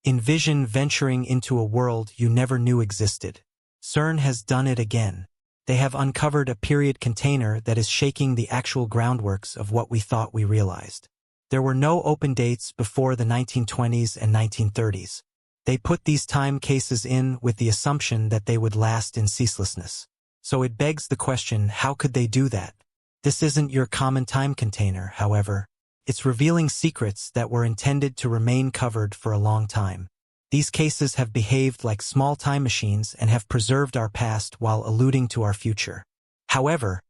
Envision venturing into a world you never knew existed. CERN has done it again. They have uncovered a period container that is shaking the actual groundworks of what we thought we realized. There were no open dates before the 1920s and 1930s. They put these time cases in with the assumption that they would last in ceaselessness. So it begs the question, how could they do that? This isn't your common time container, however. It's revealing secrets that were intended to remain covered for a long time. These cases have behaved like small time machines and have preserved our past while alluding to our future. However,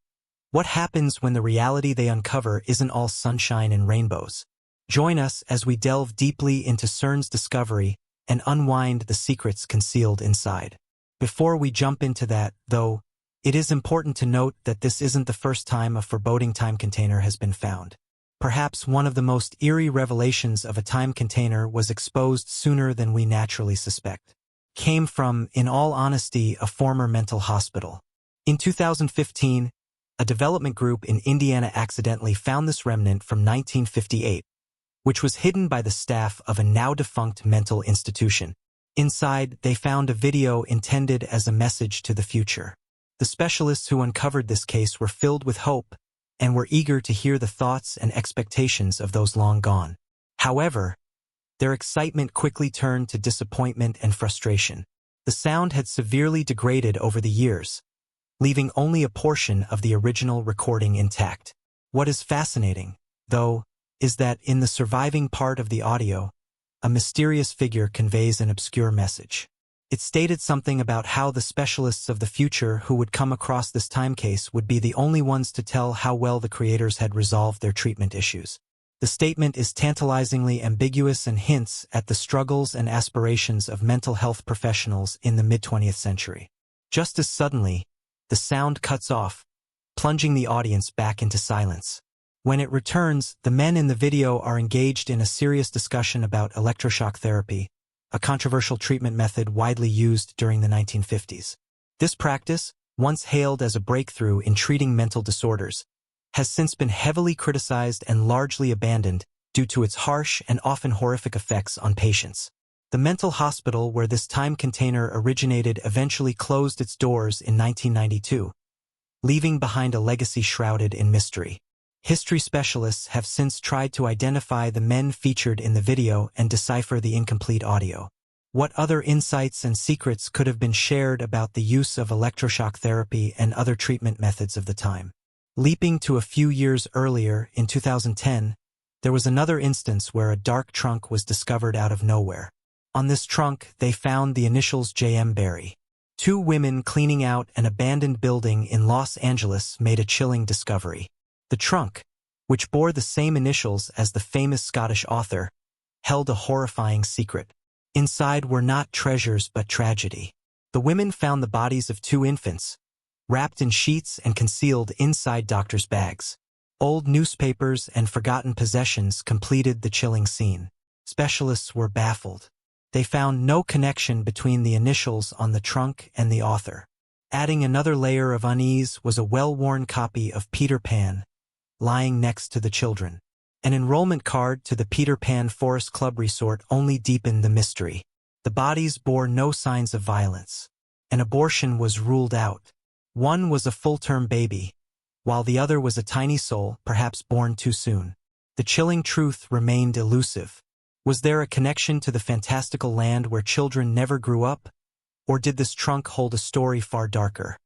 what happens when the reality they uncover isn't all sunshine and rainbows? Join us as we delve deeply into CERN's discovery and unwind the secrets concealed inside. Before we jump into that, though, it is important to note that this isn't the first time a foreboding time container has been found. Perhaps one of the most eerie revelations of a time container was exposed sooner than we naturally suspect. Came from, in all honesty, a former mental hospital. In 2015, a development group in Indiana accidentally found this remnant from 1958, which was hidden by the staff of a now-defunct mental institution. Inside, they found a video intended as a message to the future. The specialists who uncovered this case were filled with hope and were eager to hear the thoughts and expectations of those long gone. However, their excitement quickly turned to disappointment and frustration. The sound had severely degraded over the years, leaving only a portion of the original recording intact. What is fascinating, though, is that in the surviving part of the audio, a mysterious figure conveys an obscure message. It stated something about how the specialists of the future who would come across this time case would be the only ones to tell how well the creators had resolved their treatment issues. The statement is tantalizingly ambiguous and hints at the struggles and aspirations of mental health professionals in the mid-20th century. Just as suddenly, the sound cuts off, plunging the audience back into silence. When it returns, the men in the video are engaged in a serious discussion about electroshock therapy, a controversial treatment method widely used during the 1950s. This practice, once hailed as a breakthrough in treating mental disorders, has since been heavily criticized and largely abandoned due to its harsh and often horrific effects on patients. The mental hospital where this time container originated eventually closed its doors in 1992, leaving behind a legacy shrouded in mystery. History specialists have since tried to identify the men featured in the video and decipher the incomplete audio. What other insights and secrets could have been shared about the use of electroshock therapy and other treatment methods of the time? Leaping to a few years earlier, in 2010, there was another instance where a dark trunk was discovered out of nowhere. On this trunk, they found the initials J.M. Barrie. Two women cleaning out an abandoned building in Los Angeles made a chilling discovery. The trunk, which bore the same initials as the famous Scottish author, held a horrifying secret. Inside were not treasures but tragedy. The women found the bodies of two infants, wrapped in sheets and concealed inside doctors' bags. Old newspapers and forgotten possessions completed the chilling scene. Specialists were baffled. They found no connection between the initials on the trunk and the author. Adding another layer of unease was a well-worn copy of Peter Pan, lying next to the children. An enrollment card to the Peter Pan Forest Club Resort only deepened the mystery. The bodies bore no signs of violence. An abortion was ruled out. One was a full-term baby, while the other was a tiny soul, perhaps born too soon. The chilling truth remained elusive. Was there a connection to the fantastical land where children never grew up? Or did this trunk hold a story far darker?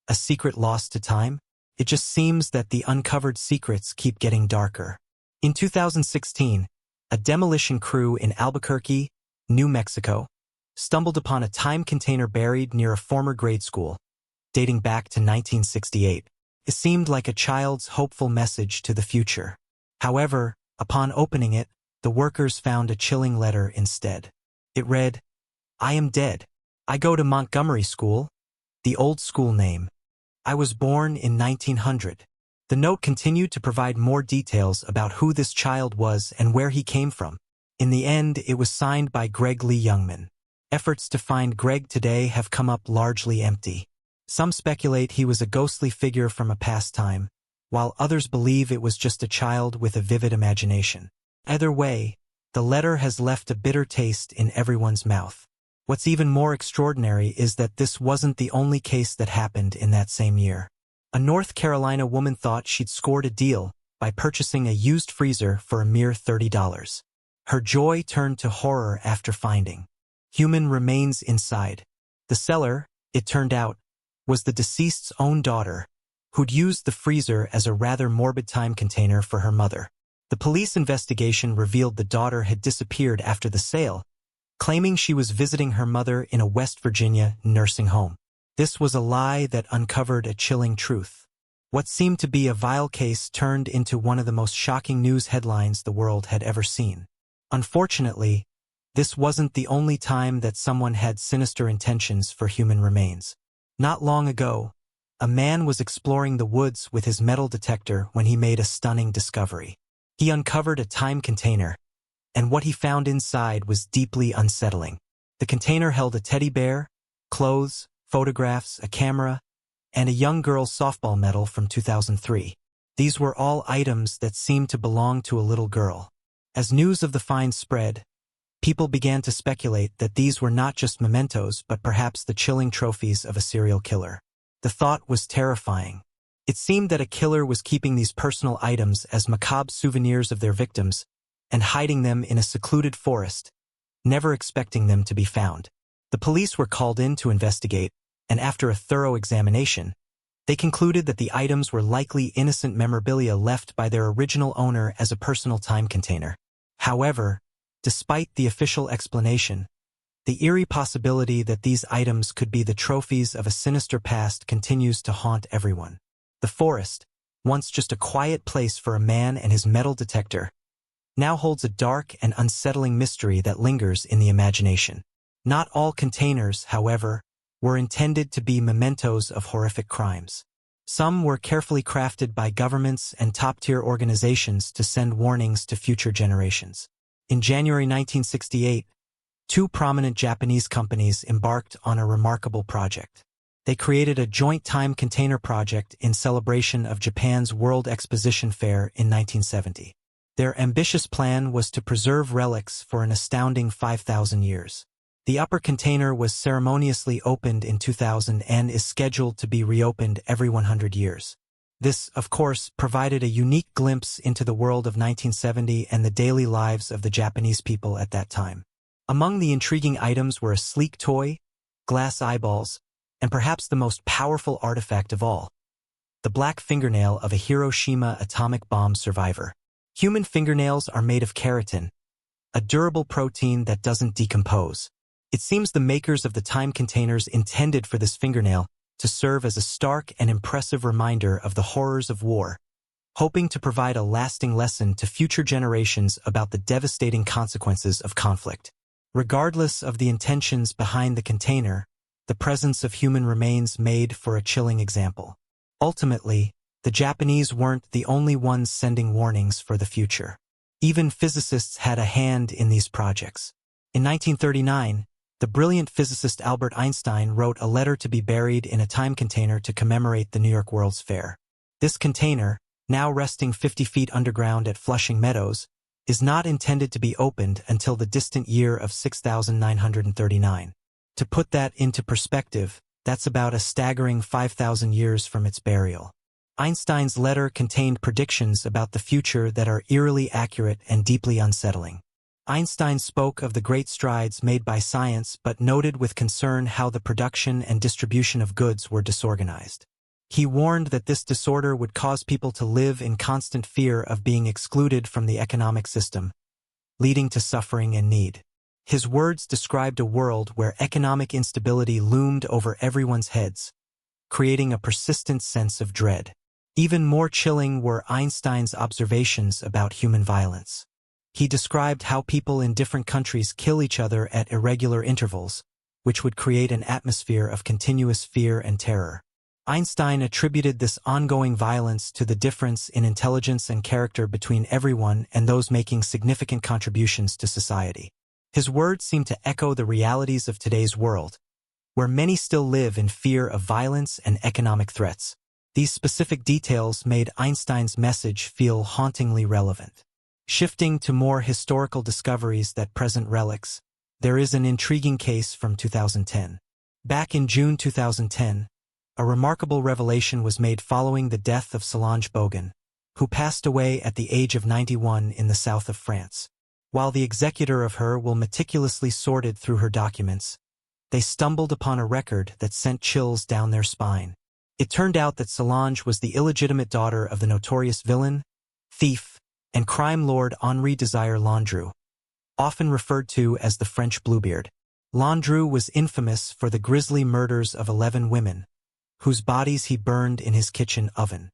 A secret lost to time? It just seems that the uncovered secrets keep getting darker. In 2016, a demolition crew in Albuquerque, New Mexico, stumbled upon a time container buried near a former grade school, dating back to 1968. It seemed like a child's hopeful message to the future. However, upon opening it, the workers found a chilling letter instead. It read, "I am dead. I go to Montgomery School, the old school name. I was born in 1900. The note continued to provide more details about who this child was and where he came from. In the end, it was signed by Greg Lee Youngman. Efforts to find Greg today have come up largely empty. Some speculate he was a ghostly figure from a past time, while others believe it was just a child with a vivid imagination. Either way, The letter has left a bitter taste in everyone's mouth. What's even more extraordinary is that this wasn't the only case that happened in that same year. A North Carolina woman thought she'd scored a deal by purchasing a used freezer for a mere $30. Her joy turned to horror after finding human remains inside. The seller, it turned out, was the deceased's own daughter, who'd used the freezer as a rather morbid time container for her mother. The police investigation revealed the daughter had disappeared after the sale, claiming she was visiting her mother in a West Virginia nursing home. This was a lie that uncovered a chilling truth. What seemed to be a vile case turned into one of the most shocking news headlines the world had ever seen. Unfortunately, this wasn't the only time that someone had sinister intentions for human remains. Not long ago, a man was exploring the woods with his metal detector when he made a stunning discovery. He uncovered a time container, and what he found inside was deeply unsettling. The container held a teddy bear, clothes, photographs, a camera, and a young girl's softball medal from 2003. These were all items that seemed to belong to a little girl. As news of the find spread, people began to speculate that these were not just mementos but perhaps the chilling trophies of a serial killer. The thought was terrifying. It seemed that a killer was keeping these personal items as macabre souvenirs of their victims and hiding them in a secluded forest, never expecting them to be found. The police were called in to investigate, and after a thorough examination, they concluded that the items were likely innocent memorabilia left by their original owner as a personal time container. However, despite the official explanation, the eerie possibility that these items could be the trophies of a sinister past continues to haunt everyone. The forest, once just a quiet place for a man and his metal detector, now holds a dark and unsettling mystery that lingers in the imagination. Not all containers, however, were intended to be mementos of horrific crimes. Some were carefully crafted by governments and top-tier organizations to send warnings to future generations. In January 1968, two prominent Japanese companies embarked on a remarkable project. They created a joint time container project in celebration of Japan's World Exposition Fair in 1970. Their ambitious plan was to preserve relics for an astounding 5,000 years. The upper container was ceremoniously opened in 2000 and is scheduled to be reopened every 100 years. This, of course, provided a unique glimpse into the world of 1970 and the daily lives of the Japanese people at that time. Among the intriguing items were a sleek toy, glass eyeballs, and perhaps the most powerful artifact of all, the black fingernail of a Hiroshima atomic bomb survivor. Human fingernails are made of keratin, a durable protein that doesn't decompose. It seems the makers of the time containers intended for this fingernail to serve as a stark and impressive reminder of the horrors of war, hoping to provide a lasting lesson to future generations about the devastating consequences of conflict. Regardless of the intentions behind the container, the presence of human remains made for a chilling example. Ultimately, the Japanese weren't the only ones sending warnings for the future. Even physicists had a hand in these projects. In 1939, the brilliant physicist Albert Einstein wrote a letter to be buried in a time container to commemorate the New York World's Fair. This container, now resting 50 feet underground at Flushing Meadows, is not intended to be opened until the distant year of 6939. To put that into perspective, that's about a staggering 5,000 years from its burial. Einstein's letter contained predictions about the future that are eerily accurate and deeply unsettling. Einstein spoke of the great strides made by science but noted with concern how the production and distribution of goods were disorganized. He warned that this disorder would cause people to live in constant fear of being excluded from the economic system, leading to suffering and need. His words described a world where economic instability loomed over everyone's heads, creating a persistent sense of dread. Even more chilling were Einstein's observations about human violence. He described how people in different countries kill each other at irregular intervals, which would create an atmosphere of continuous fear and terror. Einstein attributed this ongoing violence to the difference in intelligence and character between everyone and those making significant contributions to society. His words seem to echo the realities of today's world, where many still live in fear of violence and economic threats. These specific details made Einstein's message feel hauntingly relevant. Shifting to more historical discoveries that present relics, there is an intriguing case from 2010. Back in June 2010, a remarkable revelation was made following the death of Solange Bogan, who passed away at the age of 91 in the south of France. While the executor of her will meticulously sorted through her documents, they stumbled upon a record that sent chills down their spine. It turned out that Solange was the illegitimate daughter of the notorious villain, thief, and crime lord Henri Desire Landru, often referred to as the French Bluebeard. Landru was infamous for the grisly murders of 11 women, whose bodies he burned in his kitchen oven.